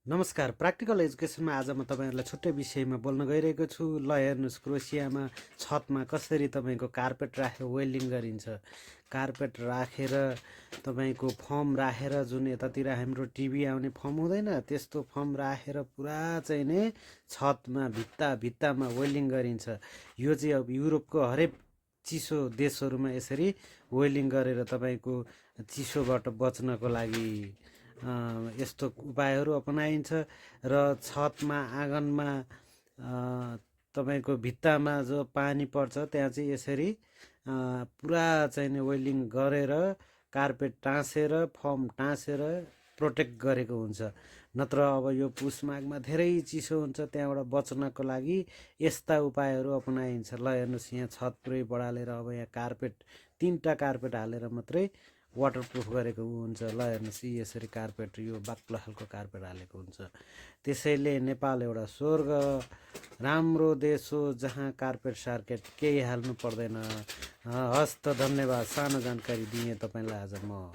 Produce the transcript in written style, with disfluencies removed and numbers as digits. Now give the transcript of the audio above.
नमस्कार। प्र्याक्टिकल एजुकेसनमा आज म तपाईँहरूलाई छुट्टै विषयमा बोल्न गइरहेको छु। ल हेर्नुहोस्, क्रोसियामा छतमा कसरी तपाईँको कार्पेट राखेर वेल्डिङ गरिन्छ। कार्पेट राखेर तपाईँको फर्म राखेर, जुन यतातिर हाम्रो टिभी आउने फर्म हुँदैन त्यस्तो फर्म राखेर पुरा चाहिँ नै छतमा भित्तामा वेल्डिङ गरिन्छ। यो चाहिँ अब युरोपको हरेक चिसो देशहरूमा यसरी वेल्डिङ गरेर तपाईँको चिसोबाट बच्नको लागि यस्तो उपायहरू अपनाइन्छ। र छतमा आँगनमा तपाईँको भित्तामा जो पानी पर्छ त्यहाँ चाहिँ यसरी पुरा चाहिँ नि वेल्डिङ गरेर कार्पेट टाँसेर फर्म टाँसेर प्रोटेक्ट गरेको हुन्छ। नत्र अब यो पुस माघमा धेरै चिसो हुन्छ, त्यहाँबाट बच्नको लागि यस्ता उपायहरू अपनाइन्छ। ल हेर्नुहोस्, यहाँ छत पुरै बढालेर अब यहाँ कार्पेट 3टा कार्पेट हालेर मात्रै वाटरप्रुफ गरेको हुन्छ। ल हेर्नुहोस्, यसरी कार्पेट यो बाक्लो खालको कार्पेट हालेको हुन्छ। त्यसैले नेपाल एउटा स्वर्ग राम्रो देश हो जहाँ कार्पेट सार्केट केही हाल्नु पर्दैन। हस् त, धन्यवाद। सानो जानकारी दिएँ तपाईँलाई आज म।